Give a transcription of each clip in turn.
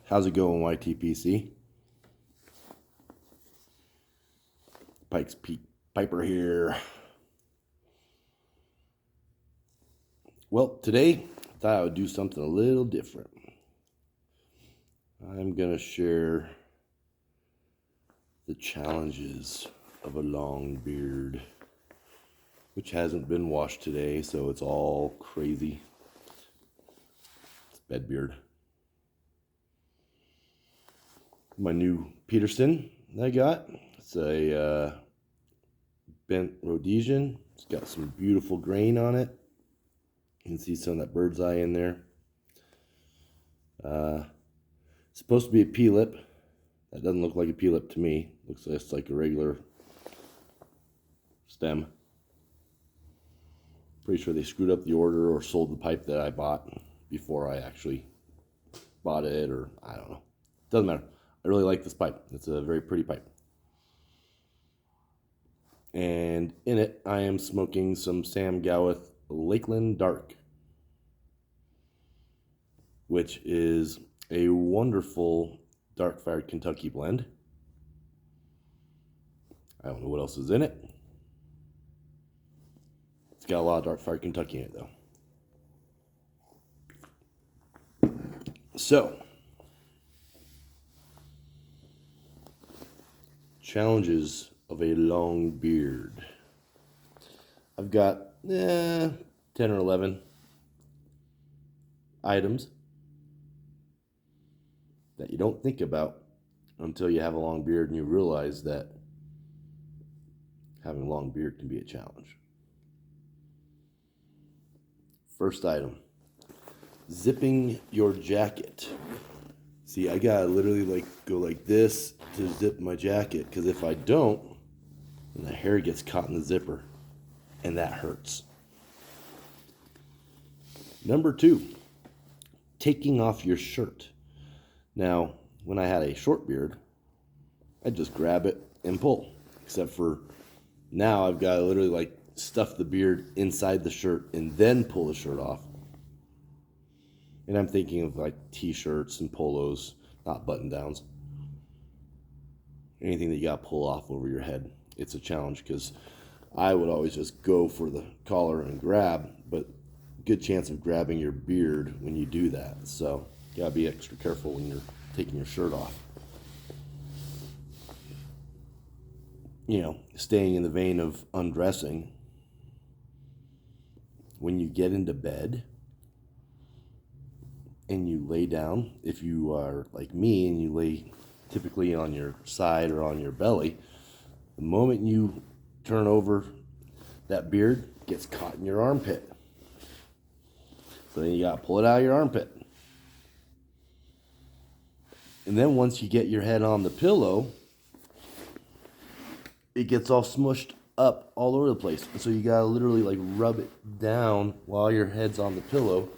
How's it going, YTPC? Pikes Piper here. Well, today I thought I would do something a little different. I'm going to share the challenges of a long beard, which hasn't been washed today, so it's all crazy. It's bed beard. My new Peterson that I got. It's a bent Rhodesian. It's got some beautiful grain on it. You can see some of that bird's eye in there. It's supposed to be a P-lip. That doesn't look like a P-lip to me. Looks just like a regular stem. Pretty sure they screwed up the order or sold the pipe that I bought before I actually bought it, or I don't know. Doesn't matter. I really like this pipe. It's a very pretty pipe. And in it, I am smoking some Sam Gawith Lakeland Dark, which is a wonderful dark-fired Kentucky blend. I don't know what else is in it. It's got a lot of dark-fired Kentucky in it, though. So, challenges of a long beard. I've got 10 or 11 items that you don't think about until you have a long beard and you realize that having a long beard can be a challenge. First item, zipping your jacket. See, I gotta literally go like this to zip my jacket, because if I don't, then the hair gets caught in the zipper, and that hurts. Number 2, taking off your shirt. Now, when I had a short beard, I'd just grab it and pull. Except for now, I've got to literally stuff the beard inside the shirt and then pull the shirt off. And I'm thinking of t-shirts and polos, not button-downs. Anything that you got to pull off over your head. It's a challenge, because I would always just go for the collar and grab, but good chance of grabbing your beard when you do that. So you got to be extra careful when you're taking your shirt off. You know, staying in the vein of undressing, when you get into bed and you lay down, if you are like me and you lay typically on your side or on your belly, the moment you turn over, that beard gets caught in your armpit. So then you got to pull it out of your armpit. And then once you get your head on the pillow, it gets all smushed up all over the place. So you got to literally rub it down while your head's on the pillow,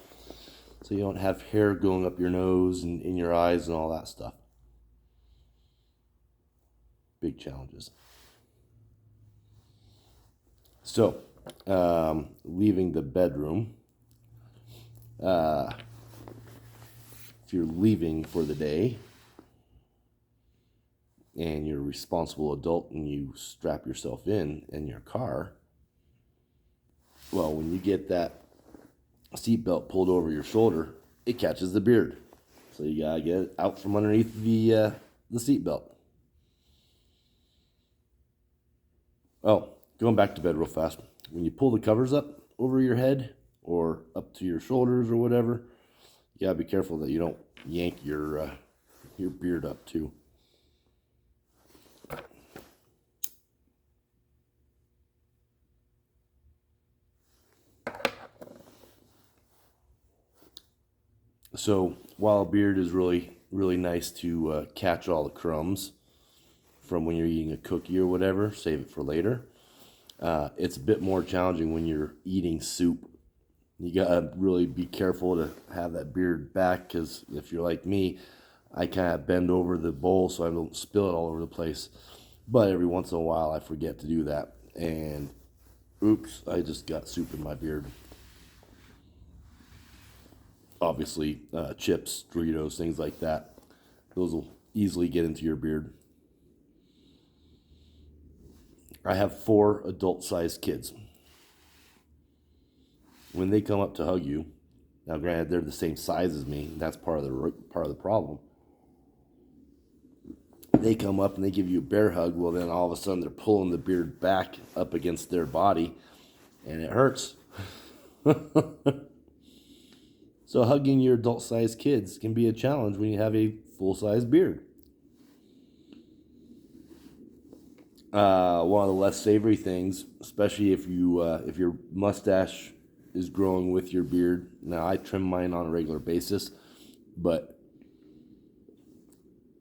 so you don't have hair going up your nose and in your eyes and all that stuff. Big challenges. So, leaving the bedroom. If you're leaving for the day and you're a responsible adult and you strap yourself in your car, well, when you get that seatbelt pulled over your shoulder, it catches the beard. So you gotta get it out from underneath the seatbelt. Oh, going back to bed real fast. When you pull the covers up over your head or up to your shoulders or whatever, you gotta be careful that you don't yank your beard up too. So while a beard is really, really nice to catch all the crumbs from when you're eating a cookie or whatever, save it for later. It's a bit more challenging when you're eating soup. You gotta really be careful to have that beard back, because if you're like me, I kind of bend over the bowl so I don't spill it all over the place. But every once in a while I forget to do that, and oops, I just got soup in my beard. Obviously, chips, Doritos, things like that. Those will easily get into your beard. I have 4 adult-sized kids. When they come up to hug you, now granted they're the same size as me, that's part of the problem. They come up and they give you a bear hug, well then all of a sudden they're pulling the beard back up against their body, and it hurts. So hugging your adult-sized kids can be a challenge when you have a full-size beard. One of the less savory things, especially if your mustache is growing with your beard. Now I trim mine on a regular basis, but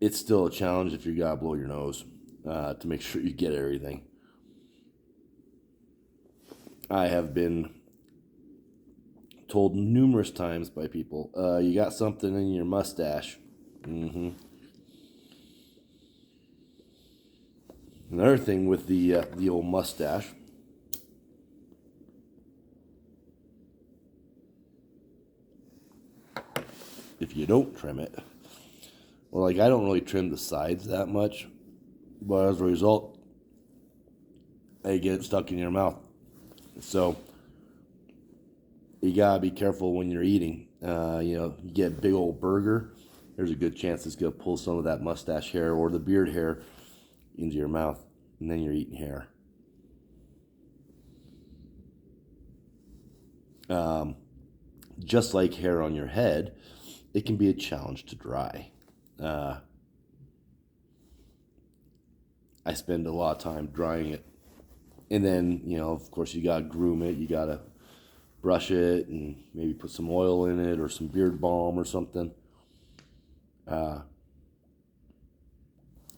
it's still a challenge if you gotta blow your nose to make sure you get everything. I have been told numerous times by people, you got something in your mustache. Another thing with the old mustache, if you don't trim it, well, like I don't really trim the sides that much, but as a result, they get stuck in your mouth. So you gotta be careful when you're eating. You get a big old burger, there's a good chance it's gonna pull some of that mustache hair or the beard hair into your mouth, and then you're eating hair. Just like hair on your head, it can be a challenge to dry. I spend a lot of time drying it, and then of course you gotta groom it. You gotta brush it and maybe put some oil in it or some beard balm or something.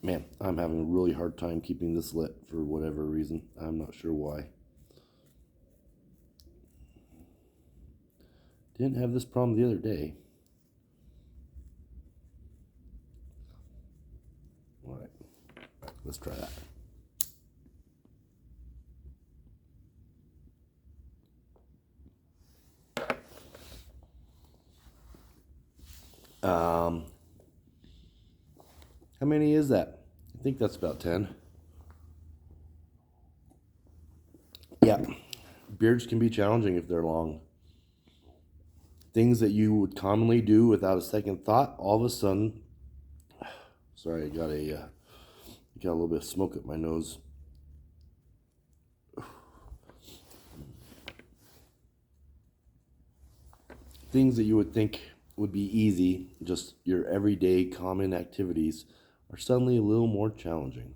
Man, I'm having a really hard time keeping this lit for whatever reason. I'm not sure why. Didn't have this problem the other day. All right, let's try that. How many is that? I think that's about 10. Yeah, beards can be challenging if they're long. Things that you would commonly do without a second thought, all of a sudden, sorry, I got a little bit of smoke up my nose. Things that you would think would be easy, just your everyday common activities, are suddenly a little more challenging.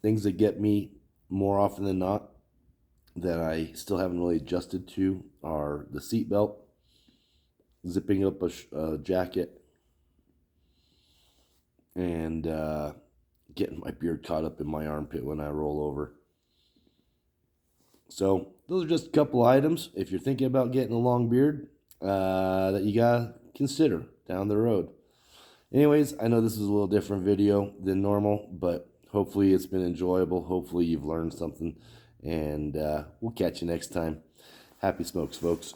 Things that get me more often than not that I still haven't really adjusted to are the seatbelt, zipping up a jacket, and getting my beard caught up in my armpit when I roll over. So those are just a couple items, if you're thinking about getting a long beard, that you gotta consider down the road. Anyways, I know this is a little different video than normal, but hopefully it's been enjoyable. Hopefully you've learned something, and we'll catch you next time. Happy smokes, folks.